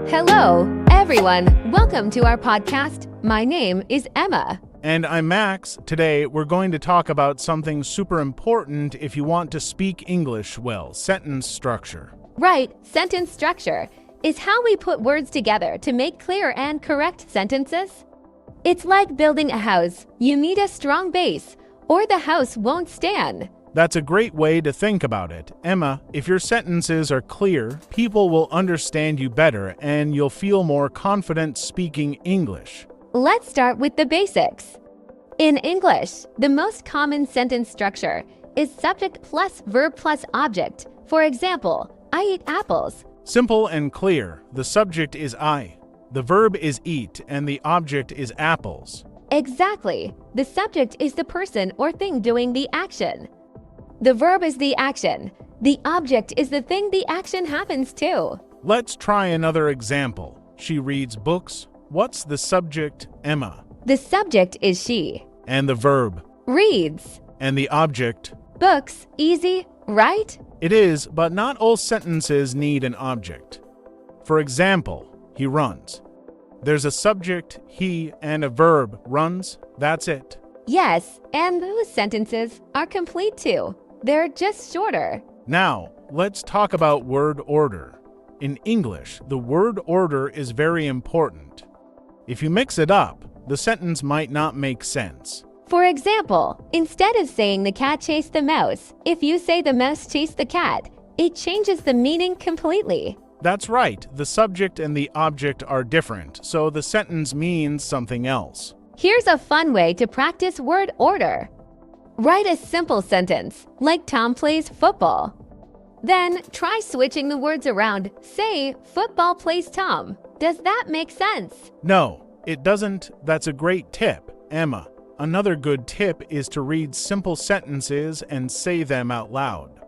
Hello, everyone. Welcome to our podcast. My name is Emma. And I'm Max. Today, we're going to talk about something super important if you want to speak English well, sentence structure. Right, sentence structure is how we put words together to make clear and correct sentences. It's like building a house. You need a strong base, or the house won't stand. That's a great way to think about it. Emma, if your sentences are clear, people will understand you better and you'll feel more confident speaking English. Let's start with the basics. In English, the most common sentence structure is subject plus verb plus object. For example, I eat apples. Simple and clear. The subject is I. The verb is eat and the object is apples. Exactly. The subject is the person or thing doing the action. The verb is the action. The object is the thing the action happens to. Let's try another example. She reads books. What's the subject, Emma? The subject is she. And the verb? Reads. And the object? Books. Easy, right? It is, but not all sentences need an object. For example, he runs. There's a subject, he, and a verb, runs. That's it. Yes, and those sentences are complete too. They're just shorter. Now, let's talk about word order. In English, the word order is very important. If you mix it up, the sentence might not make sense. For example, instead of saying the cat chased the mouse, if you say the mouse chased the cat, it changes the meaning completely. That's right. The subject and the object are different, so the sentence means something else. Here's a fun way to practice word order. Write a simple sentence, like Tom plays football. Then try switching the words around. Say, football plays Tom. Does that make sense? No, it doesn't. That's a great tip, Emma. Another good tip is to read simple sentences and say them out loud.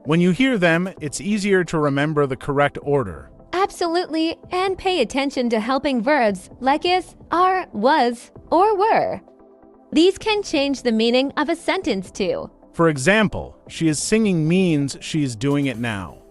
When you hear them, it's easier to remember the correct order. Absolutely, and pay attention to helping verbs like is, are, was, or were. These can change the meaning of a sentence too. For example, she is singing means she's doing it now.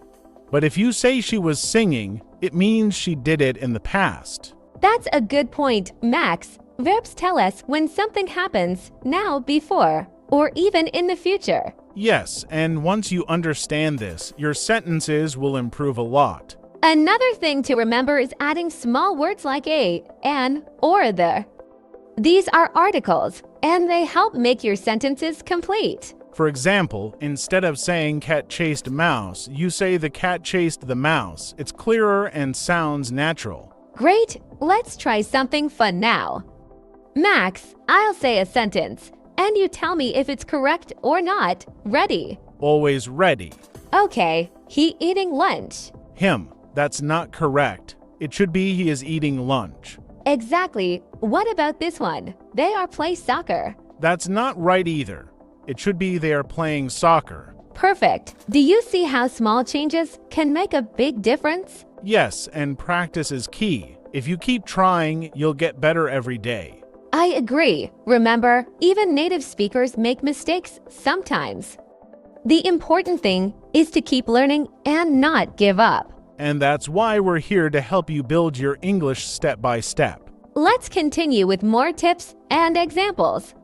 But if you say she was singing, it means she did it in the past. That's a good point, Max. Verbs tell us when something happens now, before, or even in the future. Yes, and once you understand this, your sentences will improve a lot. Another thing to remember is adding small words like a, an, or the. These are articles, and they help make your sentences complete. For example, instead of saying cat chased mouse, you say the cat chased the mouse. It's clearer and sounds natural. Great! Let's try something fun now. Max, I'll say a sentence, and you tell me if it's correct or not. Ready? Always ready. Okay, he eating lunch. Him. That's not correct. It should be he is eating lunch. Exactly. What about this one? They are play soccer. That's not right either. It should be they are playing soccer. Perfect. Do you see how small changes can make a big difference? Yes, and practice is key. If you keep trying, you'll get better every day. I agree. Remember, even native speakers make mistakes sometimes. The important thing is to keep learning and not give up. And that's why we're here to help you build your English step by step. Let's continue with more tips and examples.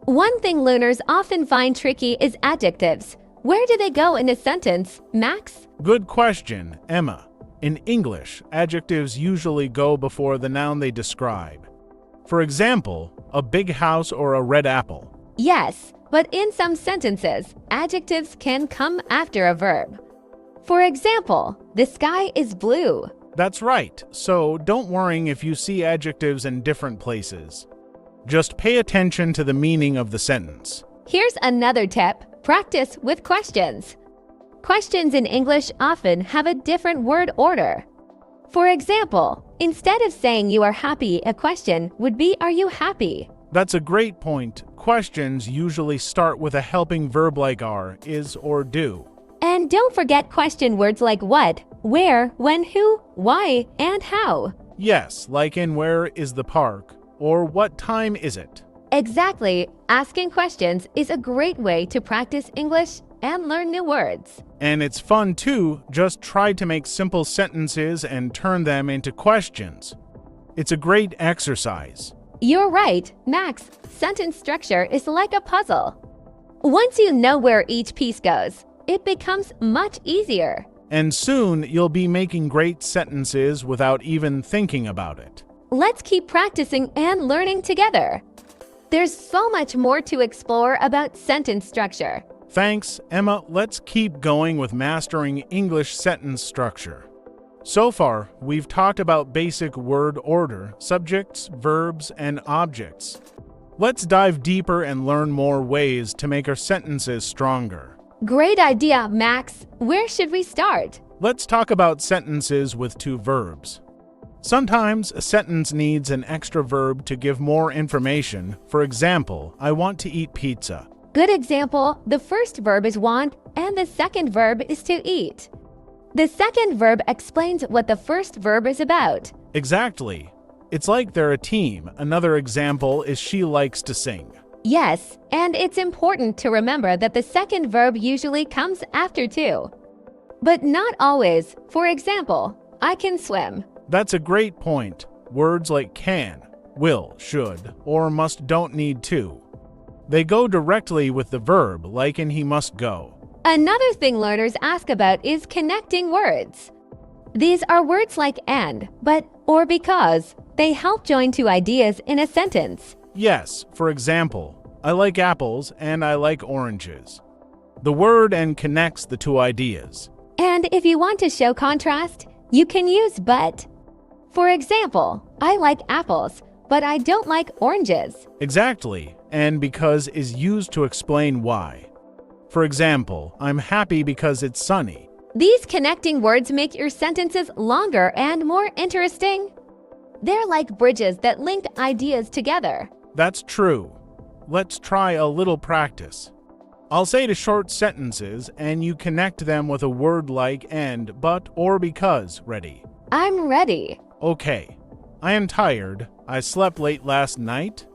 One thing learners often find tricky is adjectives. Where do they go in a sentence, Max? Good question, Emma. In English, adjectives usually go before the noun they describe. For example, a big house or a red apple. Yes, but in some sentences, adjectives can come after a verb. For example, the sky is blue. That's right, so don't worry if you see adjectives in different places. Just pay attention to the meaning of the sentence. Here's another tip. Practice with questions. Questions in English often have a different word order. For example, instead of saying you are happy, a question would be are you happy? That's a great point. Questions usually start with a helping verb like are, is, or do. And don't forget question words like what, where, when, who, why, and how. Yes, like in where is the park, or what time is it? Exactly. Asking questions is a great way to practice English and learn new words. And it's fun too, just try to make simple sentences and turn them into questions. It's a great exercise. You're right, Max. Sentence structure is like a puzzle. Once you know where each piece goes, it becomes much easier. And soon you'll be making great sentences without even thinking about it. Let's keep practicing and learning together. There's so much more to explore about sentence structure. Thanks, Emma. Let's keep going with mastering English sentence structure. So far, we've talked about basic word order, subjects, verbs, and objects. Let's dive deeper and learn more ways to make our sentences stronger. Great idea, Max. Where should we start? Let's talk about sentences with two verbs. Sometimes a sentence needs an extra verb to give more information. For example, I want to eat pizza. Good example, the first verb is want and the second verb is to eat. The second verb explains what the first verb is about. Exactly. It's like they're a team. Another example is she likes to sing. Yes, and it's important to remember that the second verb usually comes after to. But not always. For example, I can swim. That's a great point. Words like can, will, should, or must don't need to. They go directly with the verb, like in he must go. Another thing learners ask about is connecting words. These are words like and, but, or because. They help join two ideas in a sentence. Yes, for example, I like apples and I like oranges. The word and connects the two ideas. And if you want to show contrast, you can use but. For example, I like apples, but I don't like oranges. Exactly, and because is used to explain why. For example, I'm happy because it's sunny. These connecting words make your sentences longer and more interesting. They're like bridges that link ideas together. That's true. Let's try a little practice. I'll say the short sentences and you connect them with a word like and, but, or because. Ready? I'm ready. Okay. I am tired. I slept late last night.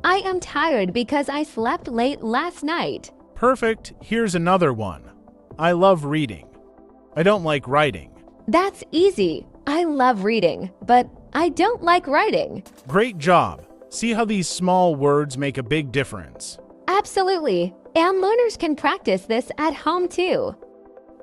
I am tired because I slept late last night. Perfect. Here's another one. I love reading. I don't like writing. That's easy. I love reading, but I don't like writing. Great job. See how these small words make a big difference. Absolutely. And learners can practice this at home too.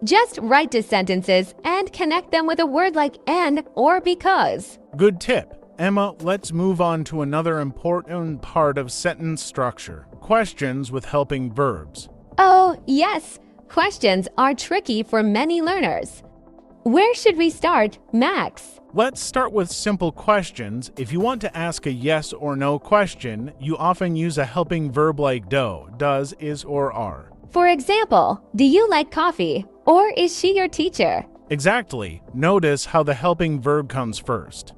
Just write the sentences and connect them with a word like and or because. Good tip. Emma, let's move on to another important part of sentence structure. Questions with helping verbs. Oh, yes. Questions are tricky for many learners. Where should we start, Max? Let's start with simple questions. If you want to ask a yes or no question, you often use a helping verb like do, does, is, or are. For example, do you like coffee? Or is she your teacher? Exactly. Notice how the helping verb comes first.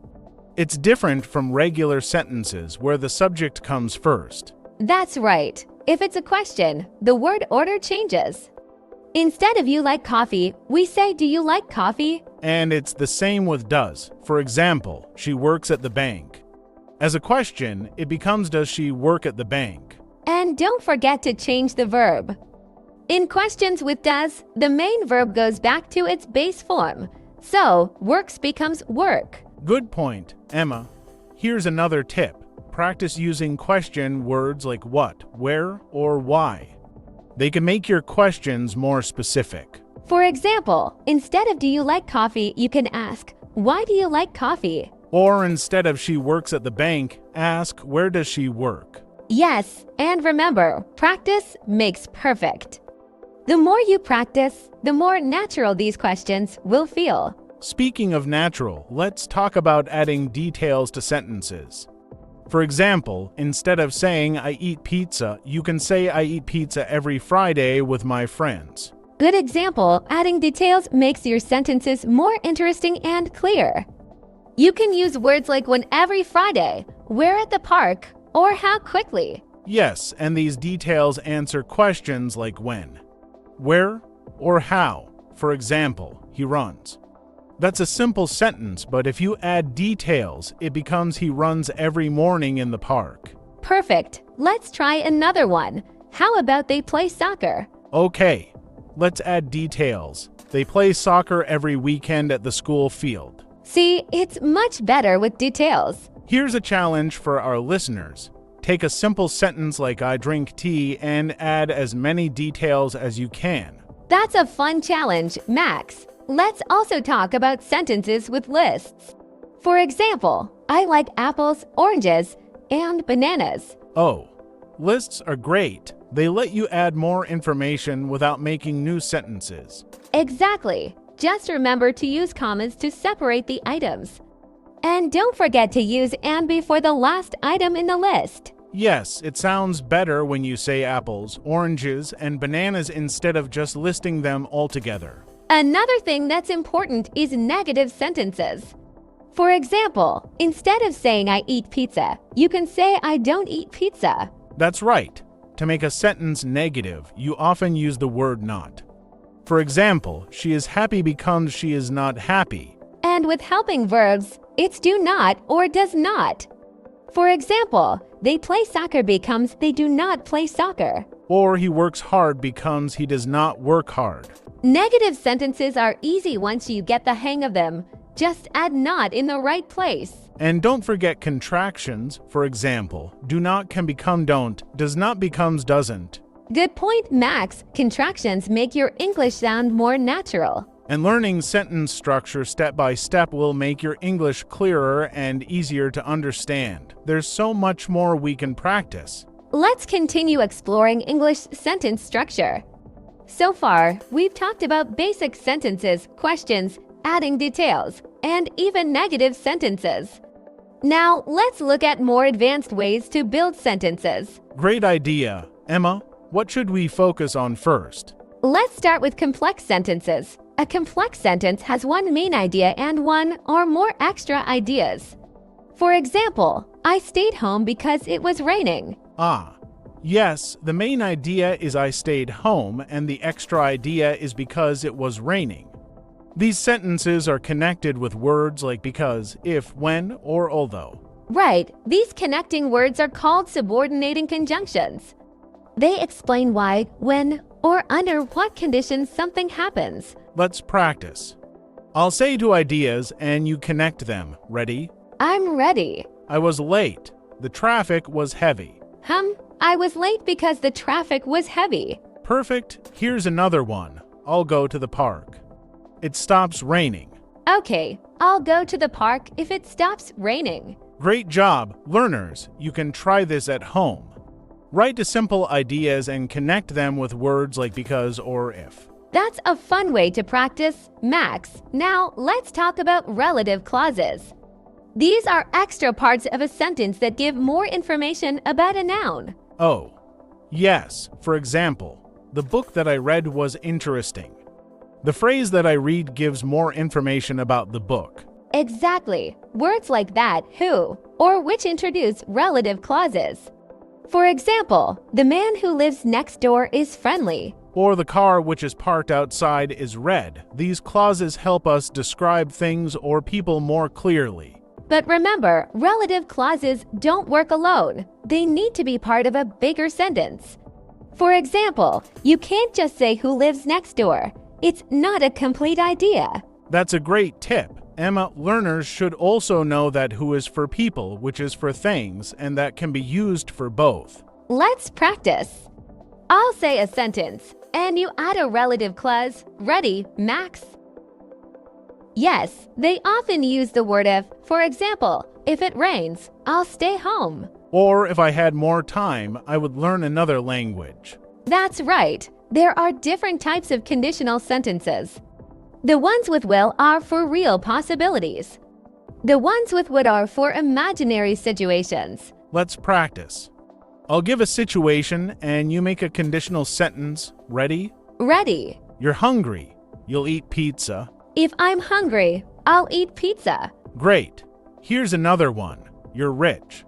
It's different from regular sentences where the subject comes first. That's right. If it's a question, the word order changes. Instead of you like coffee, we say do you like coffee? And it's the same with does. For example, she works at the bank. As a question, it becomes does she work at the bank? And don't forget to change the verb. In questions with does, the main verb goes back to its base form. So, works becomes work. Good point, Emma. Here's another tip. Practice using question words like what, where, or why. They can make your questions more specific. For example, instead of do you like coffee, you can ask, why do you like coffee? Or instead of she works at the bank, ask where does she work? Yes, and remember, practice makes perfect. The more you practice, the more natural these questions will feel. Speaking of natural, let's talk about adding details to sentences. For example, instead of saying I eat pizza, you can say I eat pizza every Friday with my friends. Good example, adding details makes your sentences more interesting and clear. You can use words like when every Friday, where at the park, or how quickly. Yes, and these details answer questions like when, where, or how. For example, he runs. That's a simple sentence, but if you add details, it becomes he runs every morning in the park. Perfect. Let's try another one. How about they play soccer? Okay, let's add details. They play soccer every weekend at the school field. See, it's much better with details. Here's a challenge for our listeners. Take a simple sentence like I drink tea and add as many details as you can. That's a fun challenge, Max. Let's also talk about sentences with lists. For example, I like apples, oranges, and bananas. Oh, lists are great. They let you add more information without making new sentences. Exactly. Just remember to use commas to separate the items. And don't forget to use and before the last item in the list. Yes, it sounds better when you say apples, oranges, and bananas instead of just listing them all together. Another thing that's important is negative sentences. For example, instead of saying I eat pizza, you can say I don't eat pizza. That's right. To make a sentence negative, you often use the word not. For example, she is happy because she is not happy. And with helping verbs, it's do not or does not. For example, they play soccer because they do not play soccer. Or he works hard because he does not work hard. Negative sentences are easy once you get the hang of them. Just add not in the right place. And don't forget contractions. For example, do not can become don't, does not becomes doesn't. Good point, Max. Contractions make your English sound more natural. And learning sentence structure step by step will make your English clearer and easier to understand. There's so much more we can practice. Let's continue exploring English sentence structure. So far, we've talked about basic sentences, questions, adding details, and even negative sentences. Now, let's look at more advanced ways to build sentences. Great idea. Emma, what should we focus on first? Let's start with complex sentences. A complex sentence has one main idea and one or more extra ideas. For example, I stayed home because it was raining. Yes, the main idea is I stayed home and the extra idea is because it was raining. These sentences are connected with words like because, if, when, or although. Right, these connecting words are called subordinating conjunctions. They explain why, when, or under what conditions something happens. Let's practice. I'll say two ideas and you connect them. Ready? I'm ready. I was late. The traffic was heavy. I was late because the traffic was heavy. Perfect. Here's another one. I'll go to the park. It stops raining. Okay, I'll go to the park if it stops raining. Great job, learners. You can try this at home. Write the simple ideas and connect them with words like because or if. That's a fun way to practice, Max. Now, let's talk about relative clauses. These are extra parts of a sentence that give more information about a noun. Oh, yes. For example, the book that I read was interesting. The phrase that I read gives more information about the book. Exactly. Words like that, who, or which introduce relative clauses. For example, the man who lives next door is friendly. Or the car which is parked outside is red. These clauses help us describe things or people more clearly. But remember, relative clauses don't work alone. They need to be part of a bigger sentence. For example, you can't just say who lives next door. It's not a complete idea. That's a great tip. Emma, learners should also know that who is for people, which is for things, and that can be used for both. Let's practice. I'll say a sentence, and you add a relative clause. Ready, Max? Yes, they often use the word if. For example, if it rains, I'll stay home. Or if I had more time, I would learn another language. That's right. There are different types of conditional sentences. The ones with will are for real possibilities. The ones with would are for imaginary situations. Let's practice. I'll give a situation and you make a conditional sentence. Ready? Ready. You're hungry. You'll eat pizza. If I'm hungry, I'll eat pizza. Great. Here's another one. You're rich.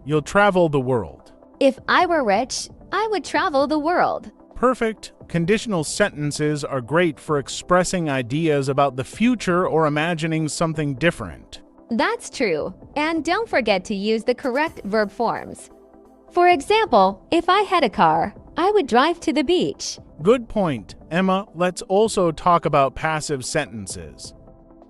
You'll travel the world. If I were rich, I would travel the world. Perfect. Conditional sentences are great for expressing ideas about the future or imagining something different. That's true. And don't forget to use the correct verb forms. For example, if I had a car, I would drive to the beach. Good point. Emma, let's also talk about passive sentences.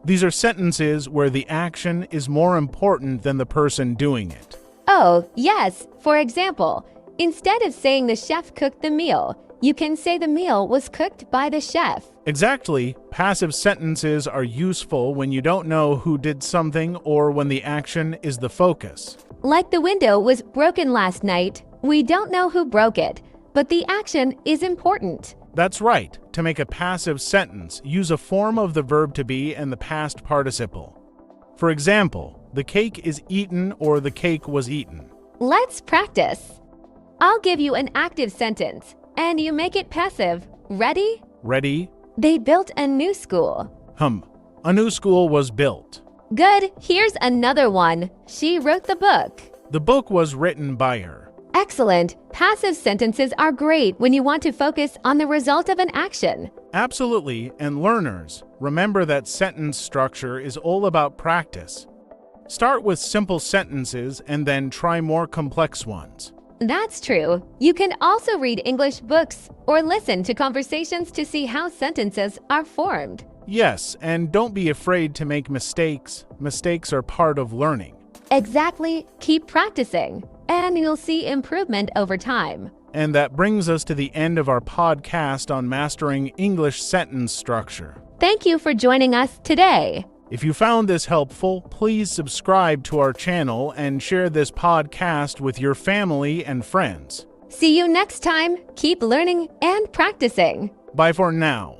These are sentences where the action is more important than the person doing it. Oh, yes. For example, instead of saying the chef cooked the meal, you can say the meal was cooked by the chef. Exactly. Passive sentences are useful when you don't know who did something or when the action is the focus. Like the window was broken last night, we don't know who broke it, but the action is important. That's right. To make a passive sentence, use a form of the verb to be and the past participle. For example, the cake is eaten or the cake was eaten. Let's practice. I'll give you an active sentence, and you make it passive. Ready? Ready? They built a new school. A new school was built. Good. Here's another one. She wrote the book. The book was written by her. Excellent. Passive sentences are great when you want to focus on the result of an action. Absolutely, and learners, remember that sentence structure is all about practice. Start with simple sentences and then try more complex ones. That's true. You can also read English books or listen to conversations to see how sentences are formed. Yes, and don't be afraid to make mistakes. Mistakes are part of learning. Exactly. Keep practicing, and you'll see improvement over time. And that brings us to the end of our podcast on mastering English sentence structure. Thank you for joining us today. If you found this helpful, please subscribe to our channel and share this podcast with your family and friends. See you next time. Keep learning and practicing. Bye for now.